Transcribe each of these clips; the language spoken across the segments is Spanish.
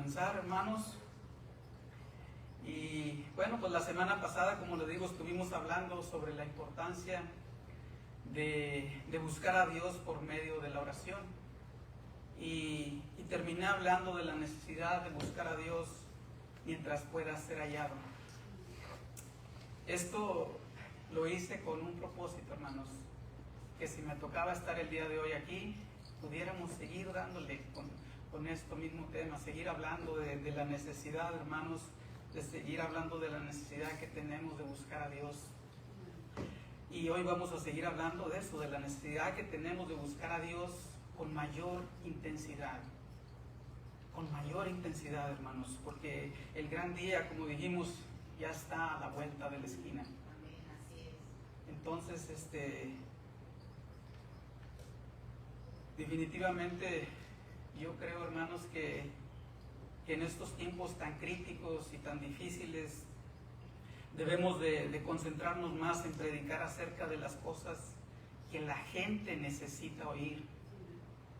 comenzar, hermanos. Y bueno, pues la semana pasada, como les digo, estuvimos hablando sobre la importancia de buscar a Dios por medio de la oración. Y terminé hablando de la necesidad de buscar a Dios mientras pueda ser hallado. Esto lo hice con un propósito, hermanos, que si me tocaba estar el día de hoy aquí, pudiéramos seguir dándole con este mismo tema, seguir hablando de la necesidad, hermanos, de seguir hablando de la necesidad que tenemos de buscar a Dios. Y hoy vamos a seguir hablando de eso, de la necesidad que tenemos de buscar a Dios con mayor intensidad. Con mayor intensidad, hermanos, porque el gran día, como dijimos, ya está a la vuelta de la esquina. Entonces, definitivamente yo creo, hermanos, que en estos tiempos tan críticos y tan difíciles debemos de concentrarnos más en predicar acerca de las cosas que la gente necesita oír,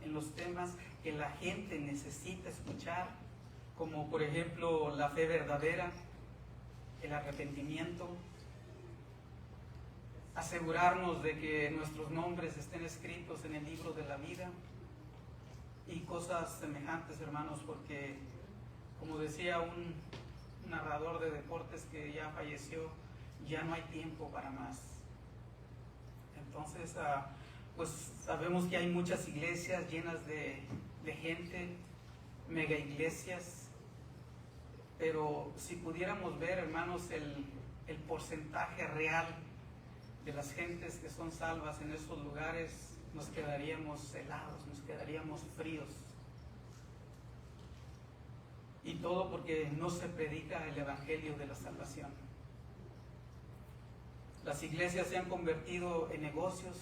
en los temas que la gente necesita escuchar, como por ejemplo la fe verdadera, el arrepentimiento, asegurarnos de que nuestros nombres estén escritos en el libro de la vida y cosas semejantes, hermanos, porque como decía un narrador de deportes que ya falleció, ya no hay tiempo para más. Entonces, pues sabemos que hay muchas iglesias llenas de gente, mega iglesias, pero si pudiéramos ver, hermanos, el porcentaje real de las gentes que son salvas en esos lugares, nos quedaríamos helados, nos quedaríamos fríos. Y todo porque no se predica el evangelio de la salvación. Las iglesias se han convertido en negocios.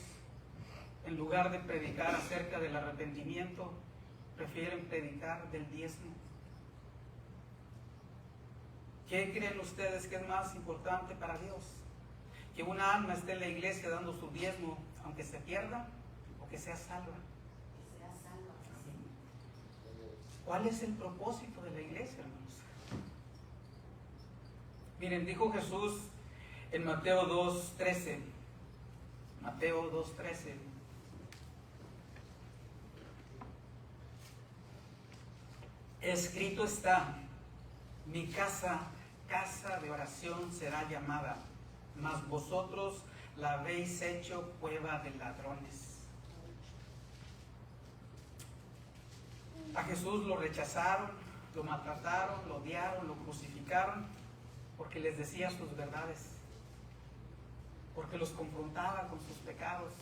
En lugar de predicar acerca del arrepentimiento, prefieren predicar del diezmo. ¿Qué creen ustedes que es más importante para Dios? ¿Que una alma esté en la iglesia dando su diezmo, aunque se pierda, o que sea salva? ¿Cuál es el propósito de la iglesia, hermanos? Miren, dijo Jesús en Mateo 2:13. Mateo 2:13. Escrito está: mi casa, casa de oración será llamada, mas vosotros la habéis hecho cueva de ladrones. A Jesús lo rechazaron, lo maltrataron, lo odiaron, lo crucificaron, porque les decía sus verdades, porque los confrontaba con sus pecados.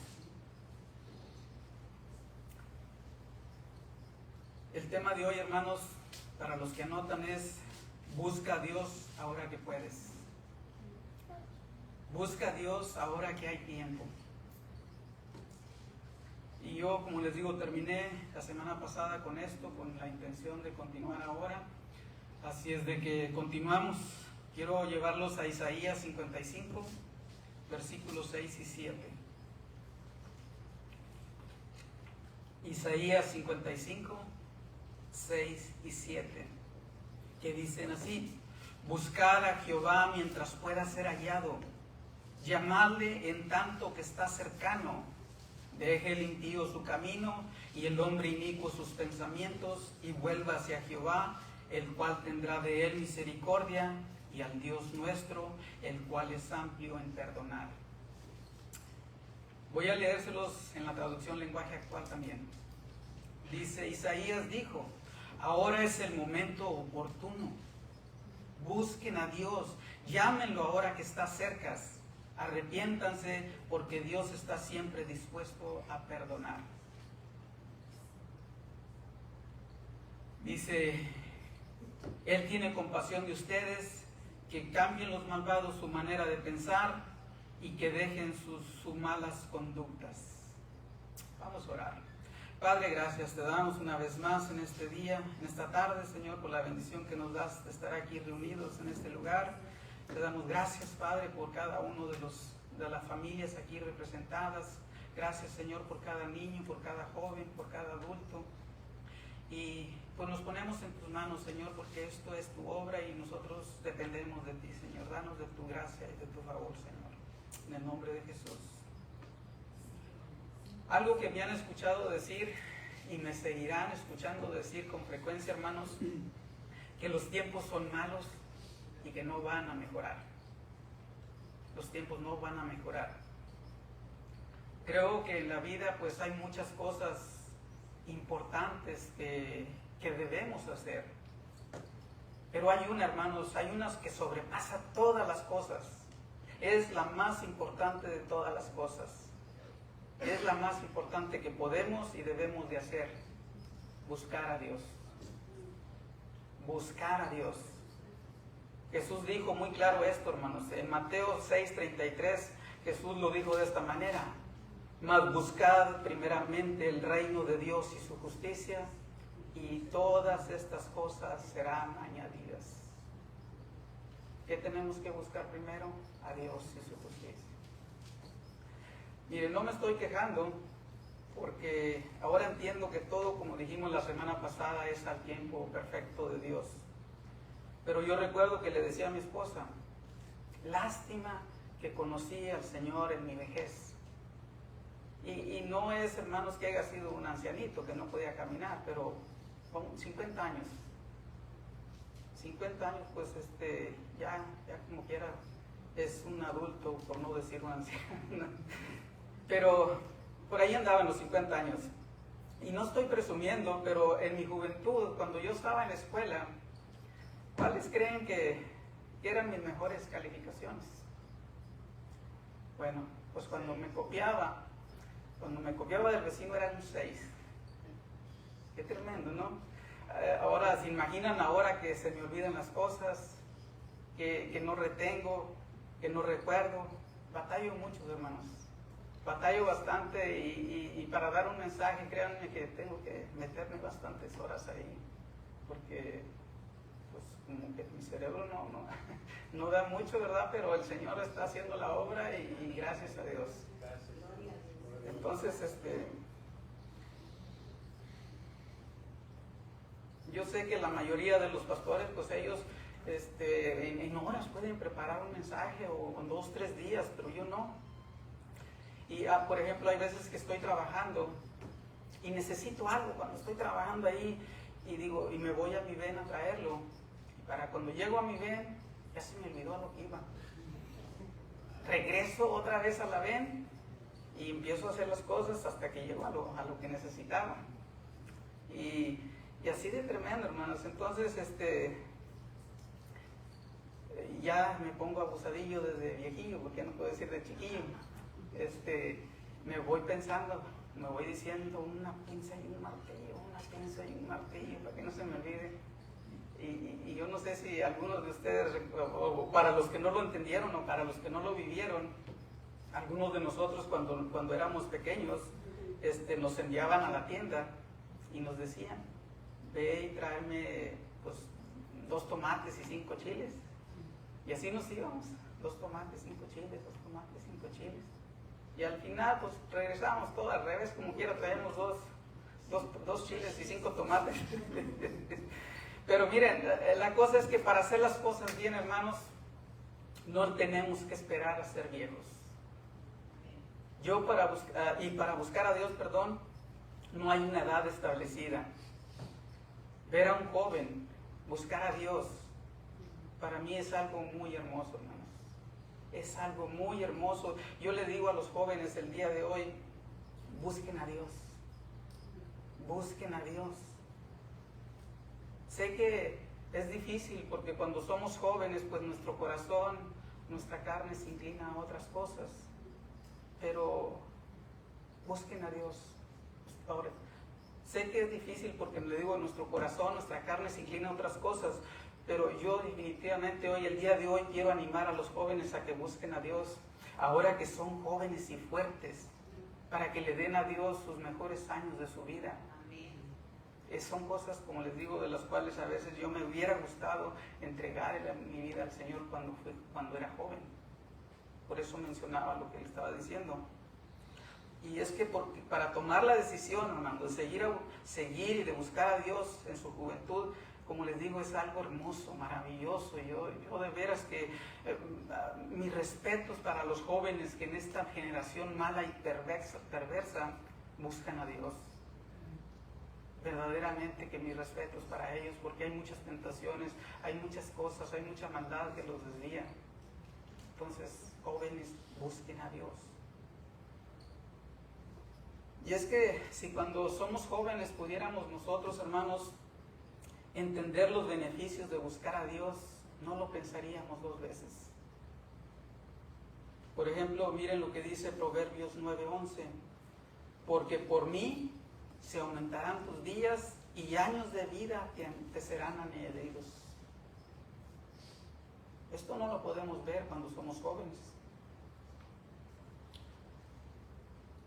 El tema de hoy, hermanos, para los que anotan, es: busca a Dios ahora que puedes. Busca a Dios ahora que hay tiempo. Y yo, como les digo, terminé la semana pasada con esto, con la intención de continuar ahora. Así es de que continuamos. Quiero llevarlos a Isaías 55, versículos 6 y 7. Isaías 55, 6 y 7, que dicen así: buscad a Jehová mientras pueda ser hallado, llamadle en tanto que está cercano. Deje el impío su camino y el hombre inicuo sus pensamientos, y vuelva hacia Jehová, el cual tendrá de él misericordia, y al Dios nuestro, el cual es amplio en perdonar. Voy a leérselos en la traducción lenguaje actual también. Dice: Isaías dijo: ahora es el momento oportuno. Busquen a Dios, llámenlo ahora que está cerca. Arrepiéntanse, porque Dios está siempre dispuesto a perdonar. Dice: Él tiene compasión de ustedes, que cambien los malvados su manera de pensar y que dejen sus malas conductas. Vamos a orar. Padre, gracias te damos una vez más en este día, en esta tarde, Señor, por la bendición que nos das de estar aquí reunidos en este lugar. Te damos gracias, Padre, por cada uno de las familias aquí representadas. Gracias, Señor, por cada niño, por cada joven, por cada adulto. Y pues nos ponemos en tus manos, Señor, porque esto es tu obra y nosotros dependemos de ti, Señor. Danos de tu gracia y de tu favor, Señor. En el nombre de Jesús. Algo que me han escuchado decir y me seguirán escuchando decir con frecuencia, hermanos, que los tiempos son malos y que no van a mejorar. Los tiempos no van a mejorar. Creo que en la vida pues hay muchas cosas importantes que debemos hacer. Pero hay una, hermanos, hay unas que sobrepasa todas las cosas. Es la más importante de todas las cosas. Es la más importante que podemos y debemos de hacer. Buscar a Dios. Buscar a Dios. Jesús dijo muy claro esto, hermanos. En Mateo 6:33, Jesús lo dijo de esta manera: mas buscad primeramente el reino de Dios y su justicia, y todas estas cosas serán añadidas. ¿Qué tenemos que buscar primero? A Dios y su justicia. Miren, no me estoy quejando, porque ahora entiendo que todo, como dijimos la semana pasada, es al tiempo perfecto de Dios. Pero yo recuerdo que le decía a mi esposa: lástima que conocí al Señor en mi vejez. Y no es, hermanos, que haya sido un ancianito que no podía caminar, pero con 50 años. 50 años, pues ya como quiera, es un adulto, por no decir un anciano. Pero por ahí andaba en los 50 años. Y no estoy presumiendo, pero en mi juventud, cuando yo estaba en la escuela, ¿cuáles creen que eran mis mejores calificaciones? Bueno, pues cuando me copiaba del vecino eran un 6. Qué tremendo, ¿no? Ahora, ¿se imaginan ahora que se me olvidan las cosas, que no retengo, que no recuerdo? Batallo mucho, hermanos. Batallo bastante y para dar un mensaje, créanme que tengo que meterme bastantes horas ahí, porque pues como que mi cerebro no da mucho, ¿verdad? Pero el Señor está haciendo la obra y gracias a Dios. Entonces, yo sé que la mayoría de los pastores, pues ellos en horas pueden preparar un mensaje o en 2, 3 días, pero yo no. Y por ejemplo, hay veces que estoy trabajando y necesito algo cuando estoy trabajando ahí y me voy a mi ven a traerlo. Y para cuando llego a mi ven, ya se me olvidó a lo que iba. Regreso otra vez a la ven y empiezo a hacer las cosas hasta que llego a lo que necesitaba. Y así de tremendo, hermanos. Entonces, ya me pongo abusadillo desde viejillo, porque no puedo decir de chiquillo. Me voy pensando, me voy diciendo una pinza y un martillo, para que no se me olvide. Y yo no sé si algunos de ustedes, o para los que no lo entendieron o para los que no lo vivieron, algunos de nosotros cuando éramos pequeños, nos enviaban a la tienda y nos decían: ve y tráeme pues 2 tomates y 5 chiles. Y así nos íbamos: 2 tomates, 5 chiles, 2 tomates, 5 chiles. Y al final pues regresamos todo al revés, como quiera traemos dos chiles y 5 tomates. Pero miren, la cosa es que para hacer las cosas bien, hermanos, no tenemos que esperar a ser viejos. Para buscar a Dios, no hay una edad establecida. Ver a un joven, buscar a Dios, para mí es algo muy hermoso, hermanos. Es algo muy hermoso. Yo le digo a los jóvenes el día de hoy: busquen a Dios. Busquen a Dios. Sé que es difícil porque cuando somos jóvenes, pues nuestro corazón, nuestra carne se inclina a otras cosas. Pero busquen a Dios. Ahora, sé que es difícil porque le digo, nuestro corazón, nuestra carne se inclina a otras cosas. Pero yo definitivamente hoy, el día de hoy, quiero animar a los jóvenes a que busquen a Dios, ahora que son jóvenes y fuertes, para que le den a Dios sus mejores años de su vida. Son cosas, como les digo, de las cuales a veces yo me hubiera gustado entregar mi vida al Señor cuando era joven. Por eso mencionaba lo que él estaba diciendo. Y es que para tomar la decisión, hermano, de seguir y de buscar a Dios en su juventud, como les digo, es algo hermoso, maravilloso. Yo de veras que mis respetos para los jóvenes que en esta generación mala y perversa buscan a Dios. Verdaderamente que mis respetos para ellos, porque hay muchas tentaciones, hay muchas cosas, hay mucha maldad que los desvía. Entonces, jóvenes, busquen a Dios. Y es que si cuando somos jóvenes pudiéramos nosotros, hermanos, entender los beneficios de buscar a Dios, no lo pensaríamos dos veces. Por ejemplo, miren lo que dice Proverbios 9:11. Porque por mí se aumentarán tus días y años de vida te serán añadidos. Esto no lo podemos ver cuando somos jóvenes.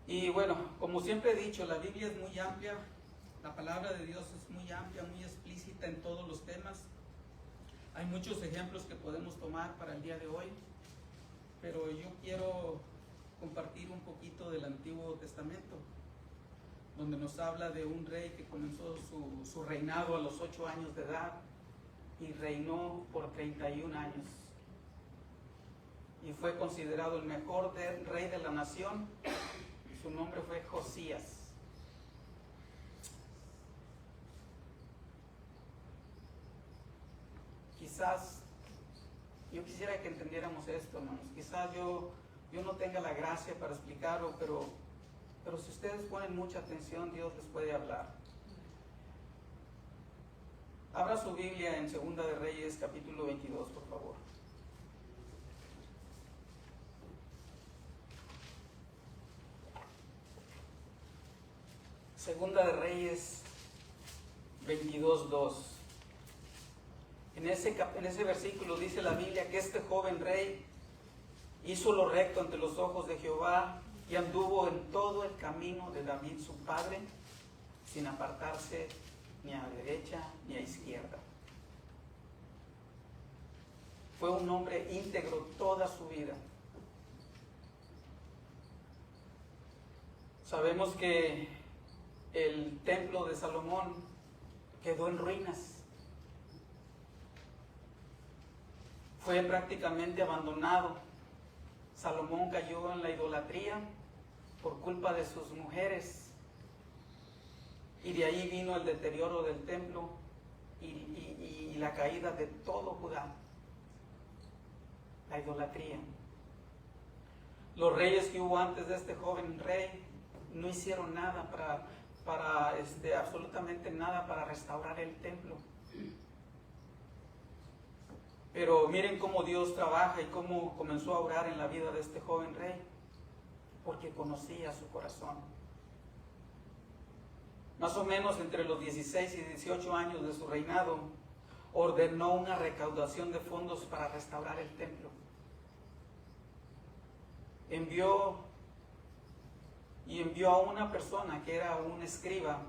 Y bueno, como siempre he dicho, la Biblia es muy amplia, la palabra de Dios es muy amplia, muy explícita en todos los temas. Hay muchos ejemplos que podemos tomar para el día de hoy, pero yo quiero compartir un poquito del Antiguo Testamento, donde nos habla de un rey que comenzó su reinado a los 8 años de edad y reinó por 31 años. Y fue considerado el mejor rey de la nación. Su nombre fue Josías. Quizás, yo quisiera que entendiéramos esto, hermanos. Quizás yo no tenga la gracia para explicarlo, pero si ustedes ponen mucha atención, Dios les puede hablar. Abra su Biblia en Segunda de Reyes, capítulo 22, por favor. Segunda de Reyes 22:2. En ese versículo dice la Biblia que este joven rey hizo lo recto ante los ojos de Jehová y anduvo en todo el camino de David su padre, sin apartarse ni a derecha ni a izquierda. Fue un hombre íntegro toda su vida. Sabemos que el templo de Salomón quedó en ruinas. Fue prácticamente abandonado. Salomón cayó en la idolatría por culpa de sus mujeres. Y de ahí vino el deterioro del templo y la caída de todo Judá. La idolatría. Los reyes que hubo antes de este joven rey no hicieron nada absolutamente nada para restaurar el templo. Pero miren cómo Dios trabaja y cómo comenzó a obrar en la vida de este joven rey, porque conocía su corazón. Más o menos entre los 16 y 18 años de su reinado, ordenó una recaudación de fondos para restaurar el templo. Envió a una persona que era un escriba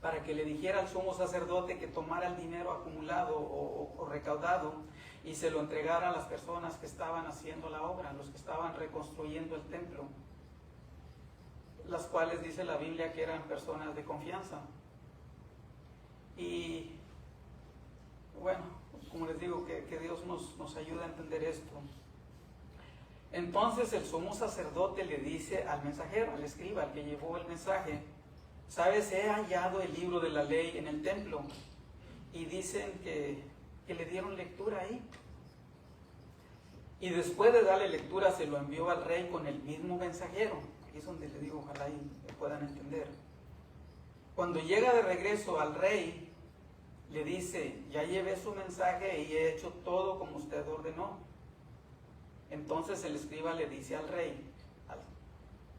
para que le dijera al sumo sacerdote que tomara el dinero acumulado o recaudado y se lo entregara a las personas que estaban haciendo la obra, los que estaban reconstruyendo el templo, las cuales dice la Biblia que eran personas de confianza. Y bueno, como les digo, que Dios nos ayude a entender esto. Entonces el sumo sacerdote le dice al mensajero, al escriba, al que llevó el mensaje: ¿sabes? He hallado el libro de la ley en el templo. Y dicen que le dieron lectura ahí. Y después de darle lectura se lo envió al rey con el mismo mensajero. Aquí es donde le digo, ojalá y puedan entender. Cuando llega de regreso al rey, le dice: ya llevé su mensaje y he hecho todo como usted ordenó. Entonces el escriba le dice al rey: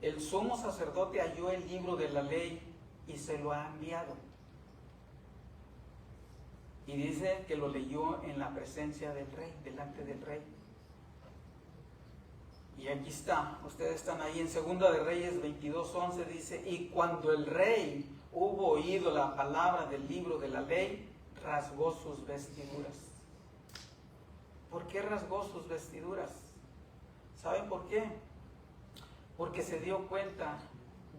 el sumo sacerdote halló el libro de la ley y se lo ha enviado. Y dice que lo leyó en la presencia del rey, delante del rey. Y aquí está, ustedes están ahí en Segunda de Reyes 22:11, dice: y cuando el rey hubo oído la palabra del libro de la ley, rasgó sus vestiduras. ¿Por qué rasgó sus vestiduras? ¿Saben por qué? Porque se dio cuenta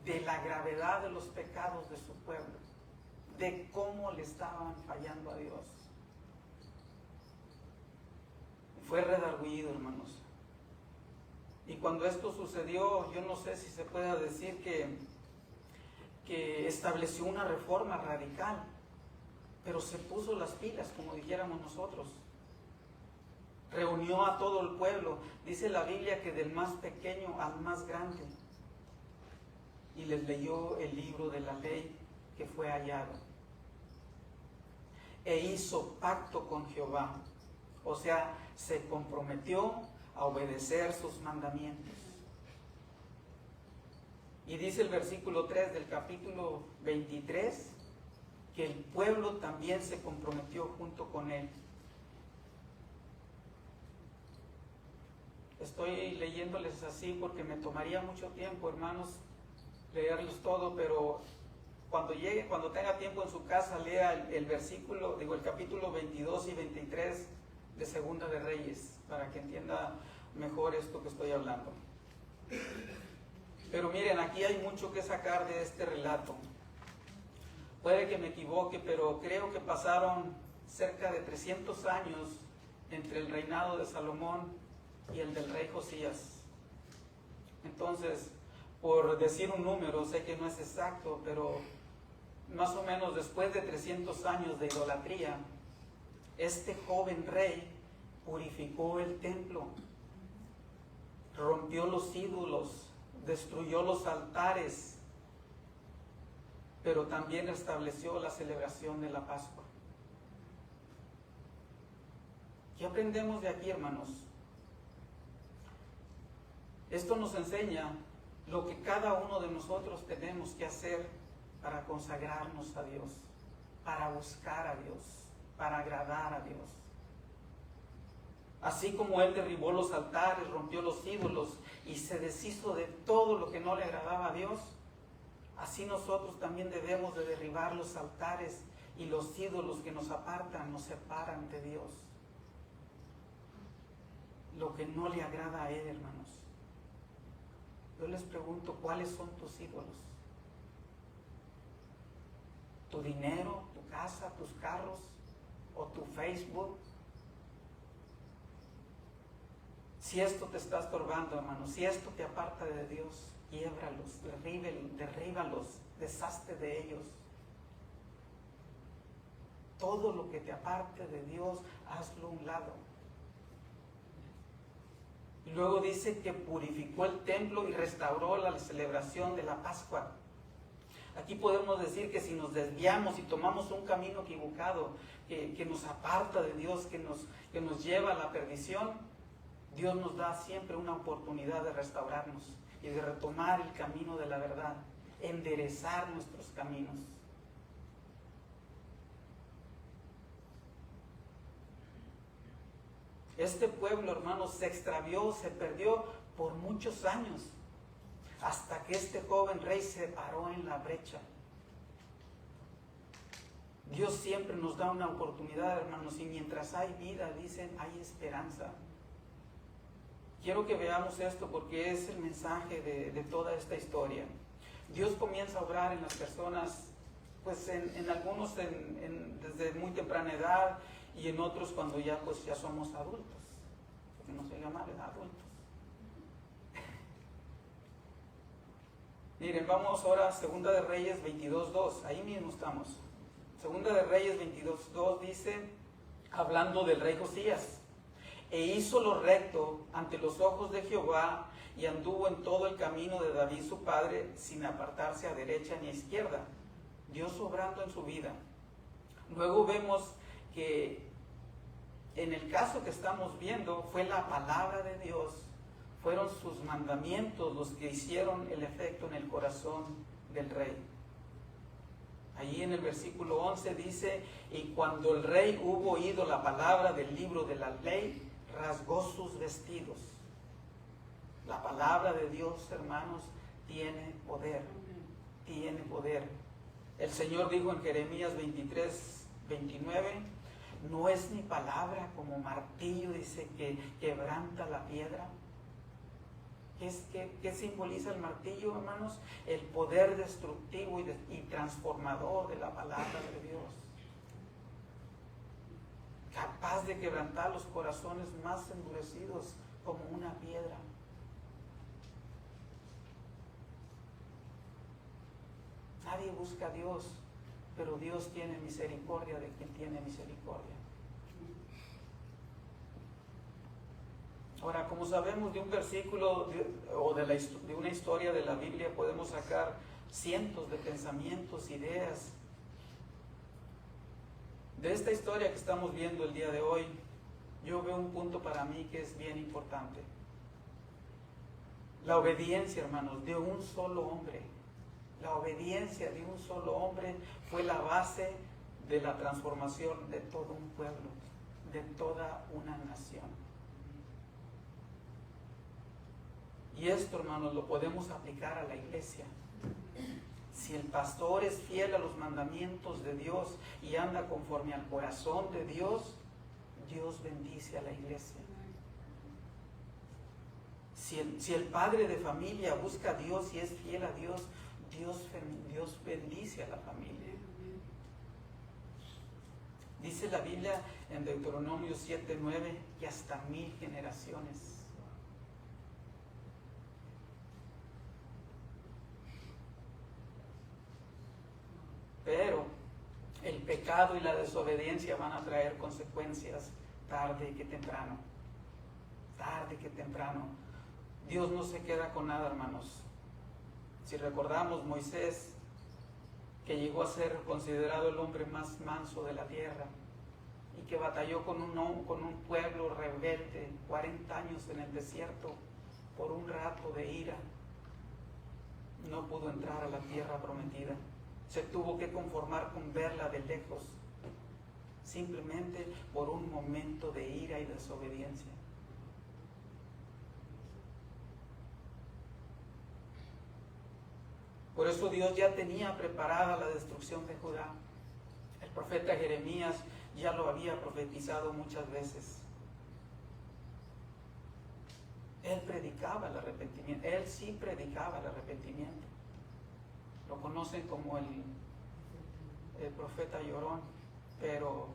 de la gravedad de los pecados de su pueblo, de cómo le estaban fallando a Dios. Fue redargüido, hermanos. Y cuando esto sucedió, yo no sé si se pueda decir que estableció una reforma radical, pero se puso las pilas, como dijéramos nosotros. Reunió a todo el pueblo, dice la Biblia que del más pequeño al más grande, y les leyó el libro de la ley que fue hallado. E hizo pacto con Jehová, o sea, se comprometió a obedecer sus mandamientos. Y dice el versículo 3 del capítulo 23, que el pueblo también se comprometió junto con él. Estoy leyéndoles así porque me tomaría mucho tiempo, hermanos, leerlos todo, pero cuando tenga tiempo en su casa, lea el capítulo 22 y 23 de Segunda de Reyes, para que entienda mejor esto que estoy hablando. Pero miren, aquí hay mucho que sacar de este relato. Puede que me equivoque, pero creo que pasaron cerca de 300 años entre el reinado de Salomón y el del rey Josías. Entonces, por decir un número, sé que no es exacto, pero más o menos después de 300 años de idolatría, este joven rey purificó el templo, rompió los ídolos, destruyó los altares, pero también estableció la celebración de la Pascua. ¿Qué aprendemos de aquí, hermanos? Esto nos enseña lo que cada uno de nosotros tenemos que hacer para consagrarnos a Dios, para buscar a Dios, para agradar a Dios. Así como Él derribó los altares, rompió los ídolos y se deshizo de todo lo que no le agradaba a Dios, así nosotros también debemos de derribar los altares y los ídolos que nos apartan, nos separan de Dios. Lo que no le agrada a Él, hermanos. Yo les pregunto, ¿cuáles son tus ídolos? ¿Tu dinero, tu casa, tus carros o tu Facebook? Si esto te está estorbando, hermano, si esto te aparta de Dios, quiébralos, derríbalos, deshazte de ellos. Todo lo que te aparte de Dios, hazlo a un lado. Y luego dice que purificó el templo y restauró la celebración de la Pascua. Aquí podemos decir que si nos desviamos y tomamos un camino equivocado, que nos aparta de Dios, que nos lleva a la perdición, Dios nos da siempre una oportunidad de restaurarnos y de retomar el camino de la verdad, enderezar nuestros caminos. Este pueblo, hermanos, se extravió, se perdió por muchos años, hasta que este joven rey se paró en la brecha. Dios siempre nos da una oportunidad, hermanos, y mientras hay vida, dicen, hay esperanza. Quiero que veamos esto porque es el mensaje de toda esta historia. Dios comienza a obrar en las personas, pues en algunos desde muy temprana edad y en otros cuando ya somos adultos. Porque no se llama adultos. Miren, vamos ahora a Segunda de Reyes 22:2, ahí mismo estamos. Segunda de Reyes 22:2 dice, hablando del rey Josías, e hizo lo recto ante los ojos de Jehová y anduvo en todo el camino de David su padre sin apartarse a derecha ni a izquierda. Dios obrando en su vida. Luego vemos que en el caso que estamos viendo fue la palabra de Dios, fueron sus mandamientos los que hicieron el efecto en el corazón del rey. Allí en el versículo 11 dice, y cuando el rey hubo oído la palabra del libro de la ley, rasgó sus vestidos. La palabra de Dios, hermanos, tiene poder, tiene poder. El Señor dijo en Jeremías 23:29, no es mi palabra como martillo, dice, que quebranta la piedra. ¿Qué simboliza el martillo, hermanos? El poder destructivo y transformador de la palabra de Dios. Capaz de quebrantar los corazones más endurecidos como una piedra. Nadie busca a Dios, pero Dios tiene misericordia de quien tiene misericordia. Ahora, como sabemos de un versículo de una historia de la Biblia, podemos sacar cientos de pensamientos, ideas. De esta historia que estamos viendo el día de hoy, yo veo un punto para mí que es bien importante. La obediencia, hermanos, de un solo hombre. La obediencia de un solo hombre fue la base de la transformación de todo un pueblo, de toda una nación. Y esto, hermanos, lo podemos aplicar a la iglesia. Si el pastor es fiel a los mandamientos de Dios y anda conforme al corazón de Dios, Dios bendice a la iglesia. Si el padre de familia busca a Dios y es fiel a Dios, Dios bendice a la familia. Dice la Biblia en Deuteronomio 7:9 que hasta 1000 generaciones. Pero el pecado y la desobediencia van a traer consecuencias tarde que temprano. Tarde que temprano. Dios no se queda con nada, hermanos. Si recordamos Moisés, que llegó a ser considerado el hombre más manso de la tierra y que batalló con un pueblo rebelde 40 años en el desierto por un rato de ira, no pudo entrar a la tierra prometida. Se tuvo que conformar con verla de lejos, simplemente por un momento de ira y desobediencia. Por eso Dios ya tenía preparada la destrucción de Judá. El profeta Jeremías ya lo había profetizado muchas veces. Él predicaba el arrepentimiento, él sí predicaba el arrepentimiento. Lo conocen como el profeta llorón, pero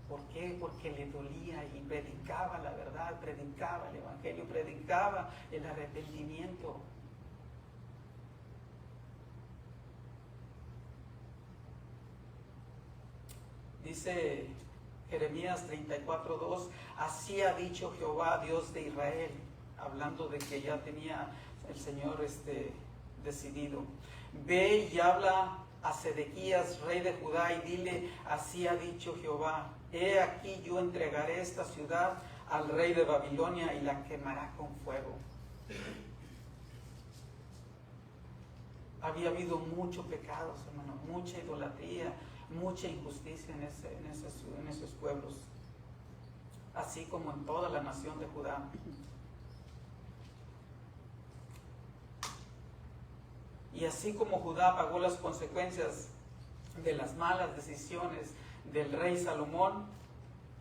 ¿por qué? Porque le dolía y predicaba la verdad, predicaba el evangelio, predicaba el arrepentimiento. Dice Jeremías 34:2, así ha dicho Jehová, Dios de Israel, hablando de que ya tenía el Señor decidido. Ve y habla a Sedequías, rey de Judá, y dile, así ha dicho Jehová, he aquí yo entregaré esta ciudad al rey de Babilonia y la quemará con fuego. Había habido mucho pecado, hermano, mucha idolatría, mucha injusticia en esos pueblos, así como en toda la nación de Judá. Y así como Judá pagó las consecuencias de las malas decisiones del rey Salomón,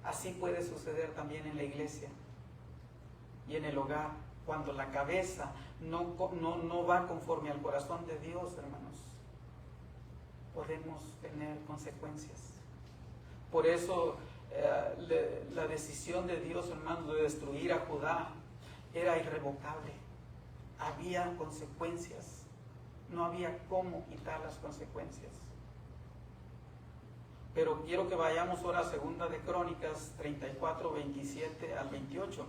así puede suceder también en la iglesia y en el hogar, cuando la cabeza no va conforme al corazón de Dios, hermanos. Podemos tener consecuencias. Por eso la decisión de Dios, hermanos, de destruir a Judá era irrevocable. Había consecuencias. No había cómo quitar las consecuencias. Pero quiero que vayamos ahora a Segunda de Crónicas 34, 27 al 28.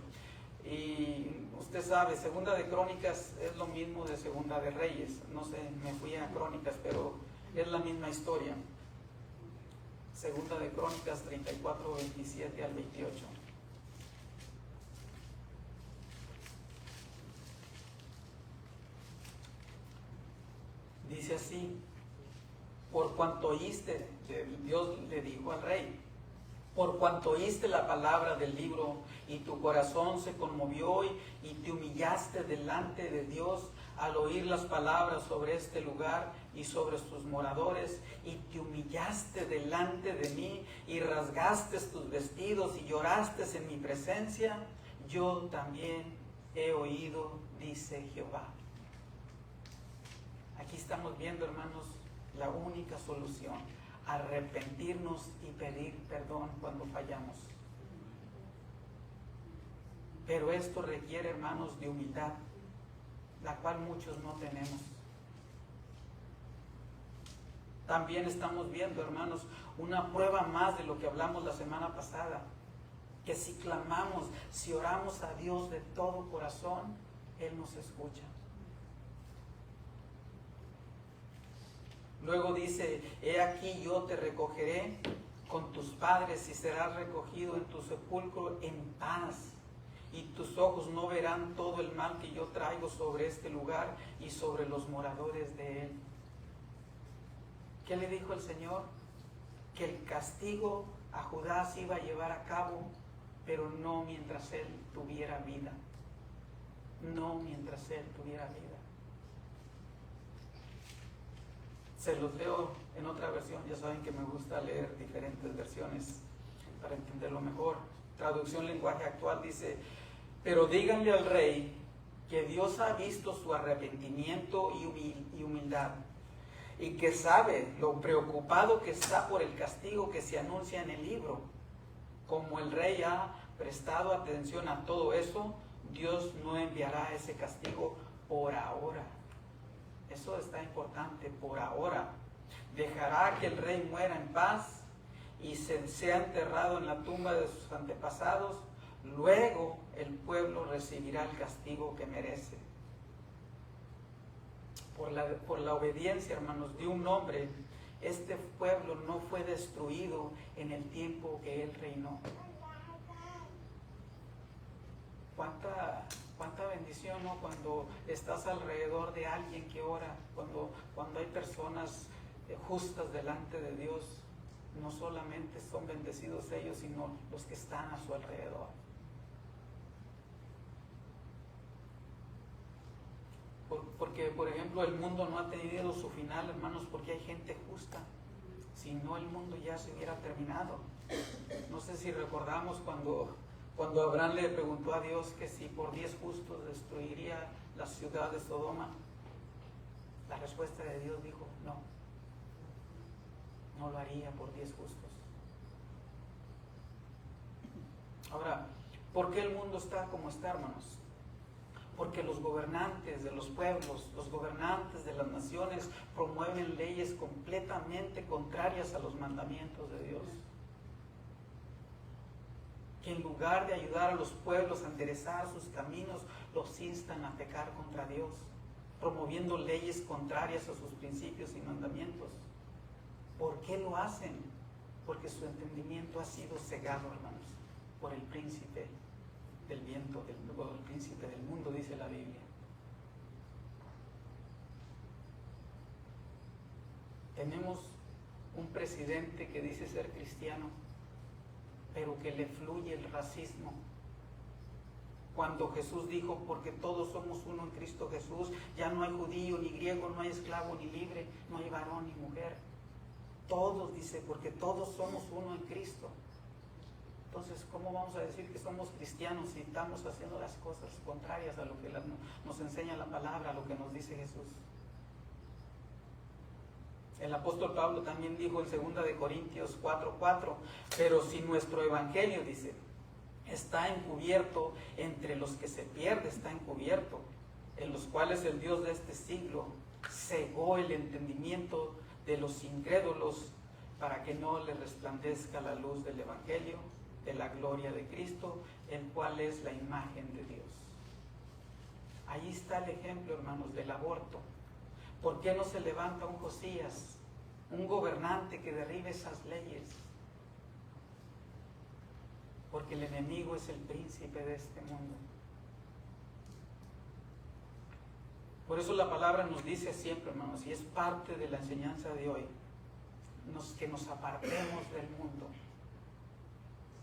Y usted sabe, Segunda de Crónicas es lo mismo de Segunda de Reyes. No sé, me fui a Crónicas, pero es la misma historia. Segunda de Crónicas 34, 27 al 28. Dice así, por cuanto oíste, Dios le dijo al rey, por cuanto oíste la palabra del libro y tu corazón se conmovió y te humillaste delante de Dios al oír las palabras sobre este lugar y sobre sus moradores, y te humillaste delante de mí y rasgaste tus vestidos y lloraste en mi presencia, yo también he oído, dice Jehová. Aquí estamos viendo, hermanos, la única solución: arrepentirnos y pedir perdón cuando fallamos. Pero esto requiere, hermanos, de humildad, la cual muchos no tenemos. También estamos viendo, hermanos, una prueba más de lo que hablamos la semana pasada, que si clamamos, si oramos a Dios de todo corazón, Él nos escucha. Luego dice: he aquí yo te recogeré con tus padres y serás recogido en tu sepulcro en paz. Y tus ojos no verán todo el mal que yo traigo sobre este lugar y sobre los moradores de él. ¿Qué le dijo el Señor? Que el castigo a Judá se iba a llevar a cabo, pero no mientras él tuviera vida. No mientras él tuviera vida. Se los leo en otra versión. Ya saben que me gusta leer diferentes versiones para entenderlo mejor. Traducción lenguaje actual dice: pero díganle al rey que Dios ha visto su arrepentimiento y humildad, y que sabe lo preocupado que está por el castigo que se anuncia en el libro. Como el rey ha prestado atención a todo eso, Dios no enviará ese castigo por ahora. Eso está importante, por ahora. Dejará que el rey muera en paz y sea enterrado en la tumba de sus antepasados. Luego el pueblo recibirá el castigo que merece. Por la obediencia, hermanos, de un hombre, este pueblo no fue destruido en el tiempo que él reinó. Cuánta bendición, ¿no? Cuando estás alrededor de alguien que ora, cuando hay personas justas delante de Dios, no solamente son bendecidos ellos, sino los que están a su alrededor. Porque, por ejemplo, el mundo no ha tenido su final, hermanos, porque hay gente justa. Si no, el mundo ya se hubiera terminado. No sé si recordamos cuando Abraham le preguntó a Dios que si por 10 justos destruiría la ciudad de Sodoma. La respuesta de Dios dijo: no lo haría por 10 justos. Ahora, ¿por qué el mundo está como está, hermanos? Porque los gobernantes de los pueblos, los gobernantes de las naciones promueven leyes completamente contrarias a los mandamientos de Dios. Que en lugar de ayudar a los pueblos a enderezar sus caminos, los instan a pecar contra Dios, promoviendo leyes contrarias a sus principios y mandamientos. ¿Por qué lo hacen? Porque su entendimiento ha sido cegado, hermanos, por el príncipe del viento, el príncipe del mundo, dice la Biblia. Tenemos un presidente que dice ser cristiano, pero que le fluye el racismo. Cuando Jesús dijo: porque todos somos uno en Cristo Jesús, ya no hay judío ni griego, no hay esclavo ni libre, no hay varón ni mujer. Todos, dice, porque todos somos uno en Cristo. Entonces, ¿cómo vamos a decir que somos cristianos si estamos haciendo las cosas contrarias a lo que nos enseña la palabra, a lo que nos dice Jesús? El apóstol Pablo también dijo en 2 de Corintios 4:4: pero si nuestro evangelio, dice, está encubierto, entre los que se pierde está encubierto, en los cuales el Dios de este siglo cegó el entendimiento de los incrédulos, para que no les resplandezca la luz del evangelio de la gloria de Cristo, el cual es la imagen de Dios. Ahí está el ejemplo, hermanos, del aborto. ¿Por qué no se levanta un Josías, un gobernante que derribe esas leyes? Porque el enemigo es el príncipe de este mundo. Por eso la palabra nos dice siempre, hermanos, y es parte de la enseñanza de hoy, que nos apartemos del mundo.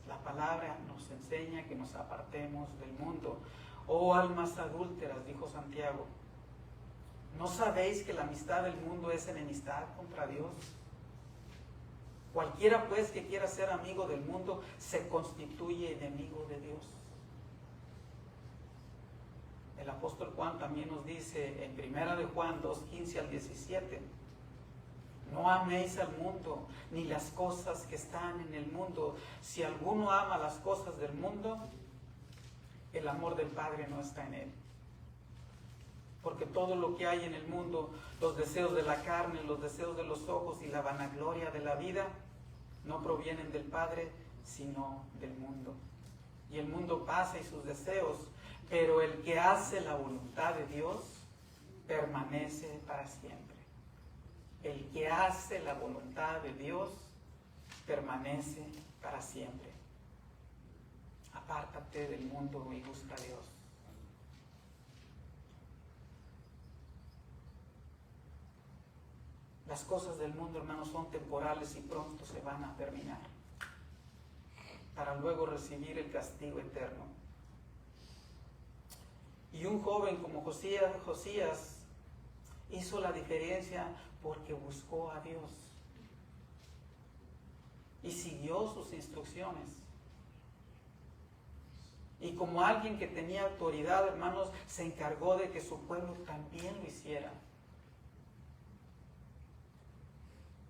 La palabra nos enseña que nos apartemos del mundo. Oh almas adúlteras, dijo Santiago, ¿no sabéis que la amistad del mundo es enemistad contra Dios? Cualquiera pues que quiera ser amigo del mundo se constituye enemigo de Dios. El apóstol Juan también nos dice en 1 de Juan 2:15 al 17, no améis al mundo ni las cosas que están en el mundo. Si alguno ama las cosas del mundo, el amor del Padre no está en él. Porque todo lo que hay en el mundo, los deseos de la carne, los deseos de los ojos y la vanagloria de la vida, no provienen del Padre, sino del mundo. Y el mundo pasa y sus deseos, pero el que hace la voluntad de Dios permanece para siempre. El que hace la voluntad de Dios permanece para siempre. Apártate del mundo y busca a Dios. Las cosas del mundo, hermanos, son temporales y pronto se van a terminar, para luego recibir el castigo eterno. Y un joven como Josías hizo la diferencia porque buscó a Dios y siguió sus instrucciones. Y como alguien que tenía autoridad, hermanos, se encargó de que su pueblo también lo hiciera.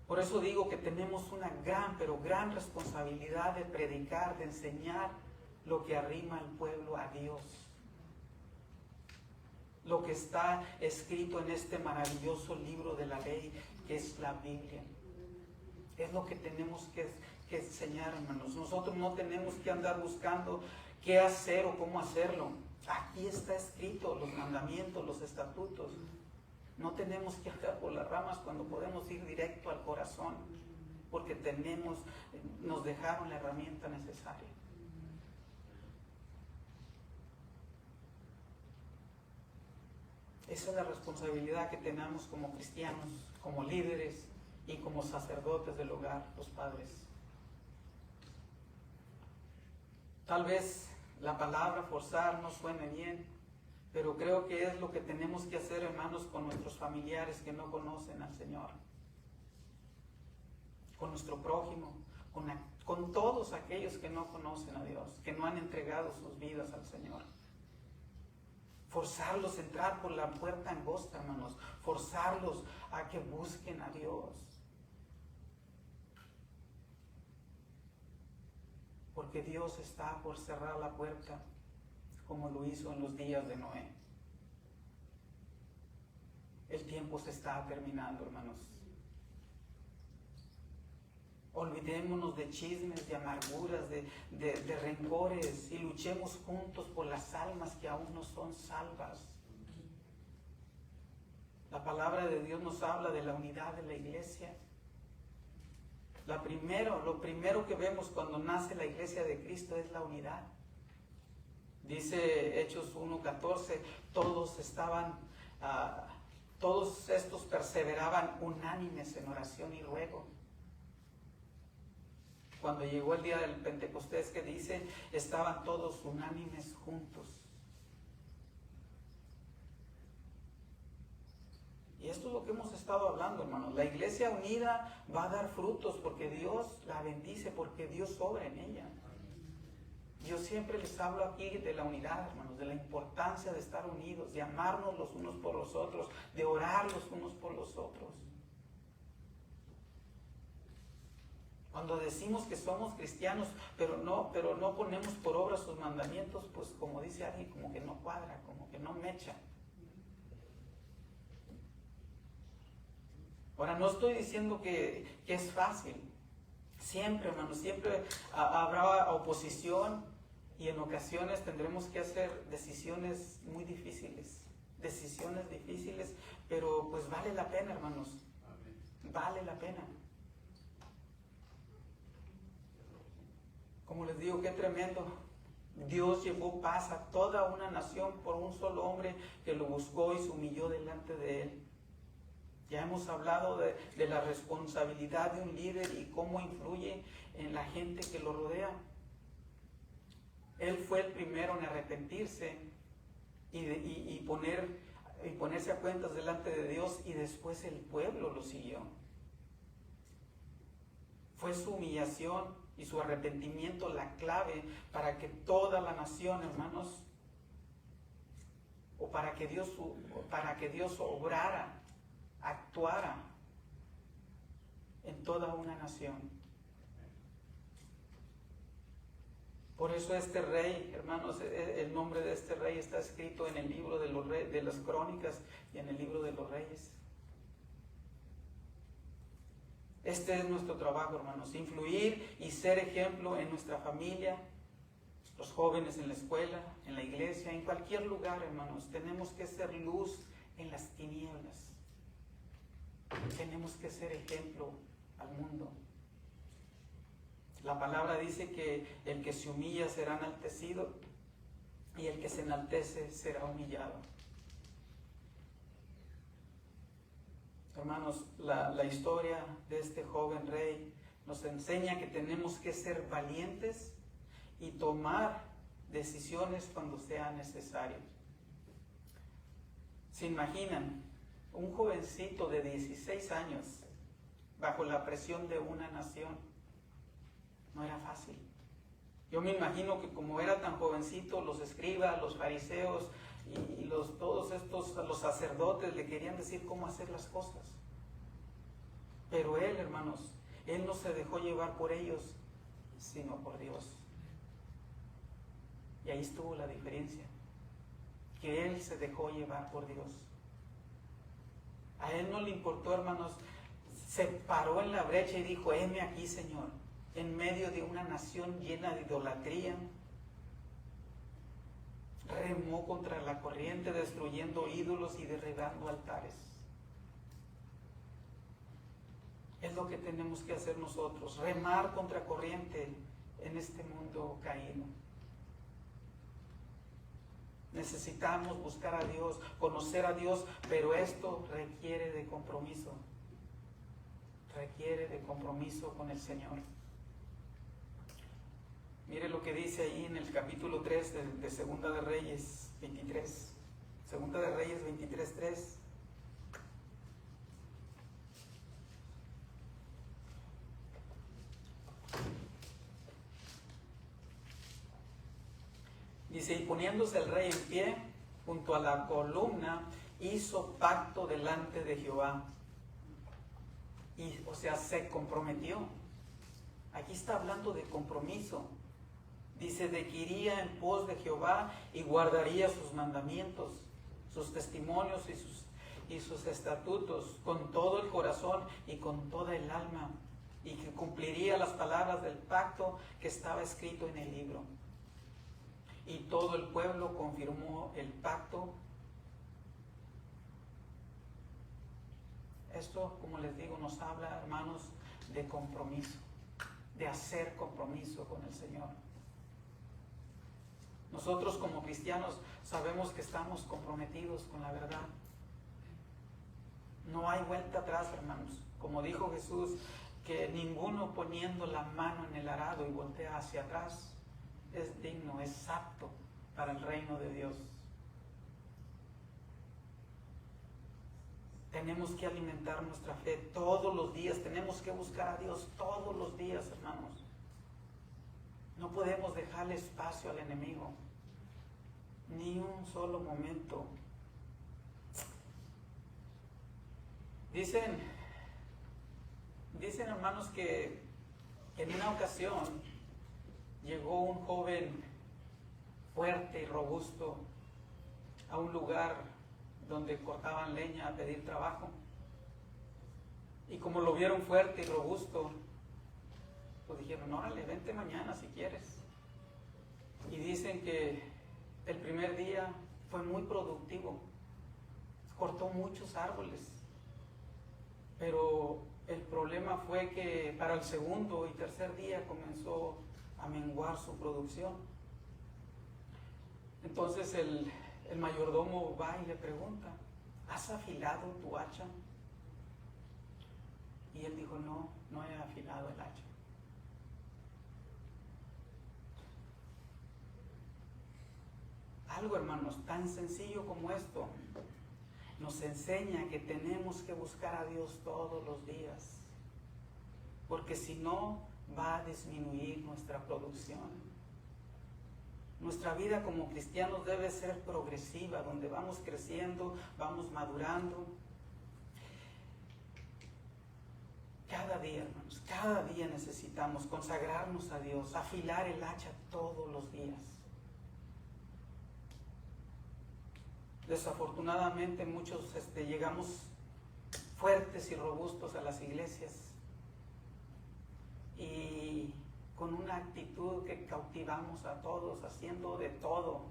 Por eso digo que tenemos una gran, pero gran responsabilidad de predicar, de enseñar lo que arrima al pueblo a Dios. Lo que está escrito en este maravilloso libro de la ley, que es la Biblia. Es lo que tenemos que enseñar, hermanos. Nosotros no tenemos que andar buscando qué hacer o cómo hacerlo. Aquí está escrito los mandamientos, los estatutos. No tenemos que andar por las ramas cuando podemos ir directo al corazón, porque nos dejaron la herramienta necesaria. Esa es la responsabilidad que tenemos como cristianos, como líderes y como sacerdotes del hogar, los padres. Tal vez la palabra forzar no suene bien, pero creo que es lo que tenemos que hacer, hermanos, con nuestros familiares que no conocen al Señor, con nuestro prójimo, con todos aquellos que no conocen a Dios, que no han entregado sus vidas al Señor. Forzarlos a entrar por la puerta angosta, hermanos, forzarlos a que busquen a Dios. Porque Dios está por cerrar la puerta, como lo hizo en los días de Noé. El tiempo se está terminando, hermanos. Olvidémonos de chismes, de amarguras, de rencores, y luchemos juntos por las almas que aún no son salvas. La palabra de Dios nos habla de la unidad de la iglesia. Lo primero que vemos cuando nace la iglesia de Cristo es la unidad. Dice Hechos 1:14, todos estos perseveraban unánimes en oración y ruego. Cuando llegó el día del Pentecostés, que dice, estaban todos unánimes juntos. Y esto es lo que hemos estado hablando, hermanos. La iglesia unida va a dar frutos porque Dios la bendice, porque Dios obra en ella. Yo siempre les hablo aquí de la unidad, hermanos, de la importancia de estar unidos, de amarnos los unos por los otros, de orar los unos por los otros. Cuando decimos que somos cristianos, pero no ponemos por obra sus mandamientos, pues como dice alguien, como que no cuadra, como que no mecha. Ahora, no estoy diciendo que es fácil. Siempre, hermanos, siempre habrá oposición y en ocasiones tendremos que hacer decisiones muy difíciles. Decisiones difíciles, pero pues vale la pena, hermanos. Vale la pena. Como les digo, qué tremendo. Dios llevó paz a toda una nación por un solo hombre que lo buscó y se humilló delante de él. Ya hemos hablado de la responsabilidad de un líder y cómo influye en la gente que lo rodea. Él fue el primero en arrepentirse y ponerse a cuentas delante de Dios, y después el pueblo lo siguió. Fue su humillación y su arrepentimiento la clave para que toda la nación, hermanos, o para que Dios obrara, actuara en toda una nación. Por eso este rey, hermanos, el nombre de este rey está escrito en el libro de las crónicas y en el libro de los reyes. Este es nuestro trabajo, hermanos, influir y ser ejemplo en nuestra familia, los jóvenes en la escuela, en la iglesia, en cualquier lugar, hermanos. Tenemos que ser luz en las tinieblas. Tenemos que ser ejemplo al mundo. La palabra dice que el que se humilla será enaltecido y el que se enaltece será humillado. Hermanos, la historia de este joven rey nos enseña que tenemos que ser valientes y tomar decisiones cuando sea necesario. ¿Se imaginan un jovencito de 16 años bajo la presión de una nación? No era fácil. Yo me imagino que como era tan jovencito, los escribas, los fariseos y todos estos, los sacerdotes le querían decir cómo hacer las cosas. Pero él, hermanos, él no se dejó llevar por ellos, sino por Dios. Y ahí estuvo la diferencia, que él se dejó llevar por Dios. A él no le importó, hermanos, se paró en la brecha y dijo: heme aquí, Señor, en medio de una nación llena de idolatría. Remó contra la corriente, destruyendo ídolos y derribando altares. Es lo que tenemos que hacer nosotros, remar contra corriente en este mundo caído. Necesitamos buscar a Dios, conocer a Dios, pero esto requiere de compromiso. Requiere de compromiso con el Señor. Mire lo que dice ahí en el capítulo 3 de Segunda de Reyes 23. Segunda de Reyes 23:3. Dice: y poniéndose el rey en pie junto a la columna, hizo pacto delante de Jehová. Y, o sea, se comprometió. Aquí está hablando de compromiso. Dice: de que iría en pos de Jehová y guardaría sus mandamientos, sus testimonios y sus estatutos con todo el corazón y con toda el alma, y que cumpliría las palabras del pacto que estaba escrito en el libro. Y todo el pueblo confirmó el pacto. Esto, como les digo, nos habla, hermanos, de compromiso, de hacer compromiso con el Señor. Nosotros como cristianos sabemos que estamos comprometidos con la verdad. No hay vuelta atrás, hermanos. Como dijo Jesús, que ninguno poniendo la mano en el arado y voltea hacia atrás es digno, es apto para el reino de Dios. Tenemos que alimentar nuestra fe todos los días. Tenemos que buscar a Dios todos los días, hermanos. No podemos dejarle espacio al enemigo, ni un solo momento. Dicen hermanos que en una ocasión llegó un joven fuerte y robusto a un lugar donde cortaban leña a pedir trabajo. Y como lo vieron fuerte y robusto, pues dijeron: órale, vente mañana si quieres. Y dicen que el primer día fue muy productivo, cortó muchos árboles, pero el problema fue que para el segundo y tercer día comenzó a menguar su producción. Entonces el mayordomo va y le pregunta: ¿has afilado tu hacha? Y él dijo: no he afilado el hacha. Algo, hermanos, tan sencillo como esto nos enseña que tenemos que buscar a Dios todos los días, porque si no, va a disminuir nuestra producción. Nuestra vida como cristianos debe ser progresiva, donde vamos creciendo, vamos madurando. Cada día, hermanos, cada día necesitamos consagrarnos a Dios, afilar el hacha todos los días. Desafortunadamente muchos llegamos fuertes y robustos a las iglesias y con una actitud que cautivamos a todos, haciendo de todo,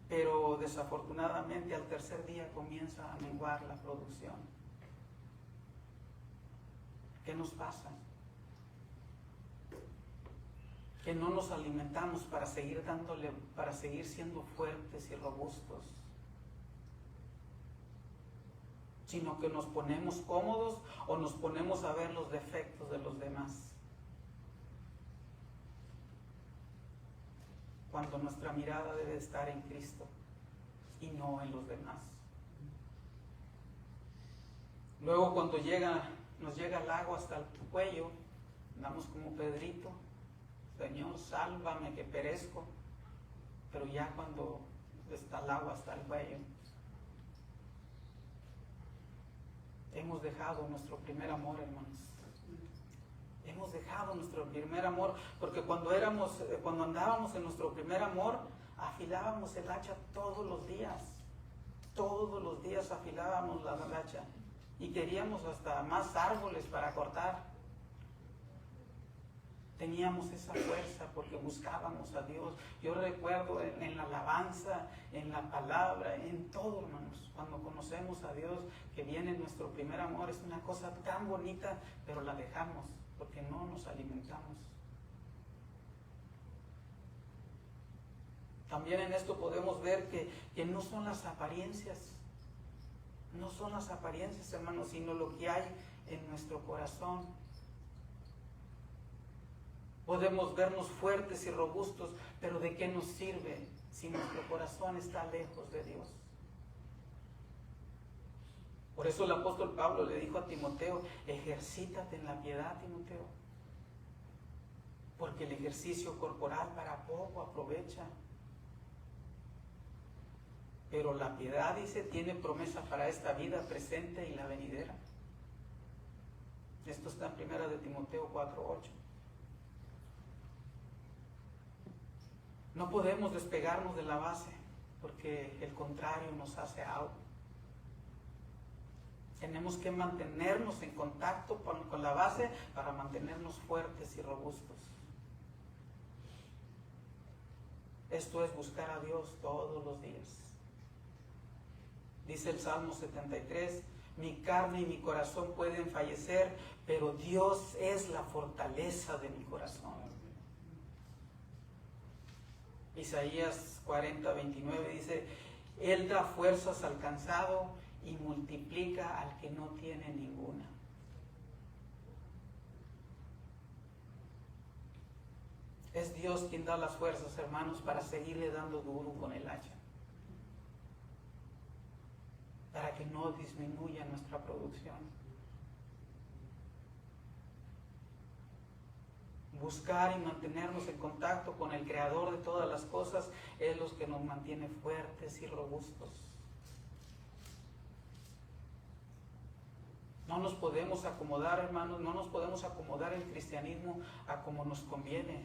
pero desafortunadamente al tercer día comienza a menguar la producción. ¿Qué nos pasa? Que no nos alimentamos para seguir dándole, para seguir siendo fuertes y robustos, sino que nos ponemos cómodos o nos ponemos a ver los defectos de los demás, cuando nuestra mirada debe estar en Cristo y no en los demás. Luego cuando nos llega el agua hasta el cuello, andamos como Pedrito: Señor, sálvame que perezco. Pero ya cuando está el agua hasta el cuello, hemos dejado nuestro primer amor, hermanos. Hemos dejado nuestro primer amor, porque cuando andábamos en nuestro primer amor, afilábamos el hacha todos los días. Todos los días afilábamos la hacha y queríamos hasta más árboles para cortar. Teníamos esa fuerza porque buscábamos a Dios. Yo recuerdo en la alabanza, en la palabra, en todo, hermanos, cuando conocemos a Dios, que viene nuestro primer amor, es una cosa tan bonita, pero la dejamos porque no nos alimentamos. También en esto podemos ver que no son las apariencias, no son las apariencias, hermanos, sino lo que hay en nuestro corazón. Podemos vernos fuertes y robustos, pero ¿de qué nos sirve si nuestro corazón está lejos de Dios? Por eso el apóstol Pablo le dijo a Timoteo: ejercítate en la piedad, Timoteo, porque el ejercicio corporal para poco aprovecha. Pero la piedad, dice, tiene promesa para esta vida presente y la venidera. Esto está en 1 de Timoteo 4:8. No podemos despegarnos de la base, porque el contrario nos hace algo. Tenemos que mantenernos en contacto con la base para mantenernos fuertes y robustos. Esto es buscar a Dios todos los días. Dice el Salmo 73: mi carne y mi corazón pueden fallecer, pero Dios es la fortaleza de mi corazón. Isaías 40:29 dice: Él da fuerzas al cansado y multiplica al que no tiene ninguna. Es Dios quien da las fuerzas, hermanos, para seguirle dando duro con el hacha, para que no disminuya nuestra producción. Buscar y mantenernos en contacto con el Creador de todas las cosas es lo que nos mantiene fuertes y robustos. No nos podemos acomodar, hermanos, no nos podemos acomodar el cristianismo a como nos conviene,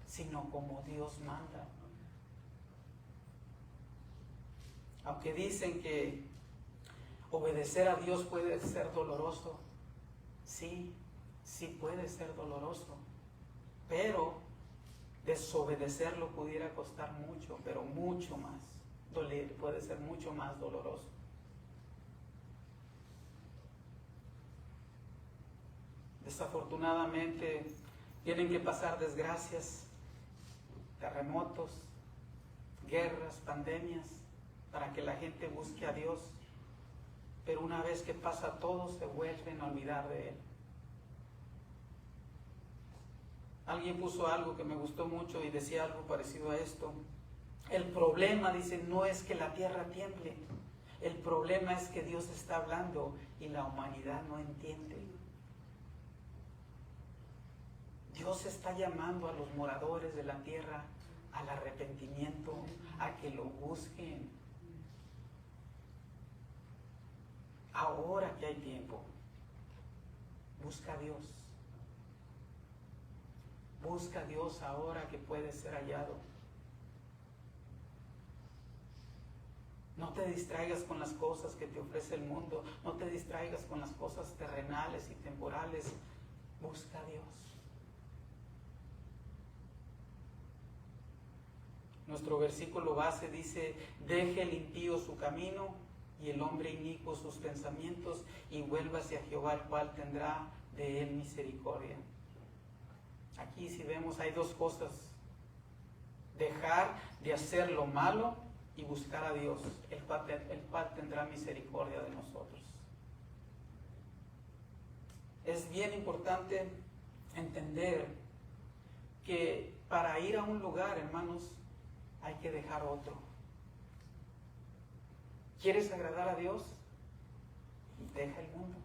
sino como Dios manda. Aunque dicen que obedecer a Dios puede ser doloroso, sí puede ser doloroso, pero desobedecerlo pudiera costar mucho, pero mucho más puede ser mucho más doloroso. Desafortunadamente tienen que pasar desgracias, terremotos, guerras, pandemias, para que la gente busque a Dios, pero una vez que pasa todo se vuelven a olvidar de Él. Alguien puso algo que me gustó mucho y decía algo parecido a esto: el problema, dice, no es que la tierra tiemble, el problema es que Dios está hablando y la humanidad no entiende. Dios está llamando a los moradores de la tierra al arrepentimiento, a que lo busquen. Ahora que hay tiempo, busca a Dios. Busca a Dios ahora que puede ser hallado. No te distraigas con las cosas que te ofrece el mundo. No te distraigas con las cosas terrenales y temporales. Busca a Dios. Nuestro versículo base dice: deje el impío su camino y el hombre inicuo sus pensamientos, y vuélvase a Jehová, el cual tendrá de él misericordia. Aquí, si vemos, hay dos cosas: dejar de hacer lo malo y buscar a Dios, el cual tendrá misericordia de nosotros. Es bien importante entender que para ir a un lugar, hermanos, hay que dejar otro. ¿Quieres agradar a Dios? Deja el mundo.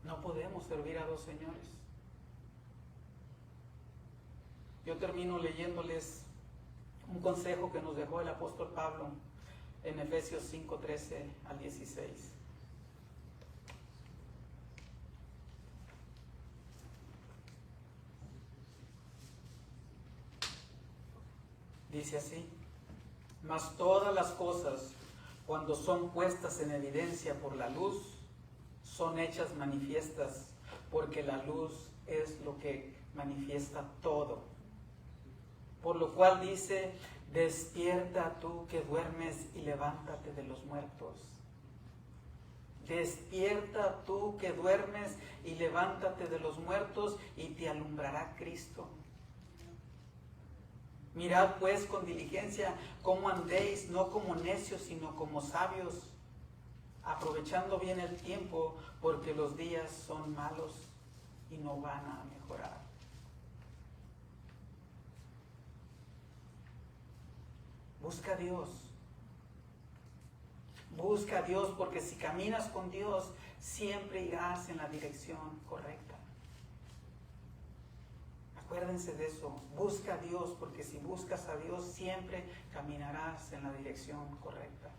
No podemos servir a dos señores. Yo termino leyéndoles un consejo que nos dejó el apóstol Pablo en Efesios 5:13 al 16. Dice así: mas todas las cosas, cuando son puestas en evidencia por la luz, son hechas manifiestas, porque la luz es lo que manifiesta todo. Por lo cual dice: despierta tú que duermes y levántate de los muertos. Despierta tú que duermes y levántate de los muertos, y te alumbrará Cristo. Mirad pues con diligencia cómo andéis, no como necios, sino como sabios, aprovechando bien el tiempo, porque los días son malos y no van a mejorar. Busca a Dios. Busca a Dios, porque si caminas con Dios, siempre irás en la dirección correcta. Acuérdense de eso. Busca a Dios, porque si buscas a Dios, siempre caminarás en la dirección correcta.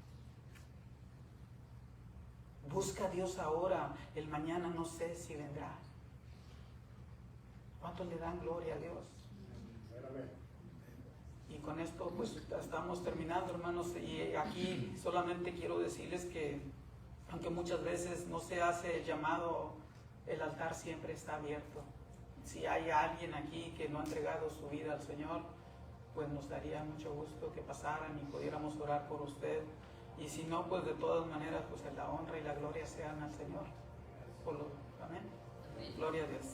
Busca a Dios ahora. El mañana no sé si vendrá. ¿Cuántos le dan gloria a Dios? Y con esto pues estamos terminando, hermanos, y aquí solamente quiero decirles que aunque muchas veces no se hace el llamado, el altar siempre está abierto. Si hay alguien aquí que no ha entregado su vida al Señor, pues nos daría mucho gusto que pasaran y pudiéramos orar por usted. Y si no, pues de todas maneras, pues la honra y la gloria sean al Señor. Amén. Gloria a Dios.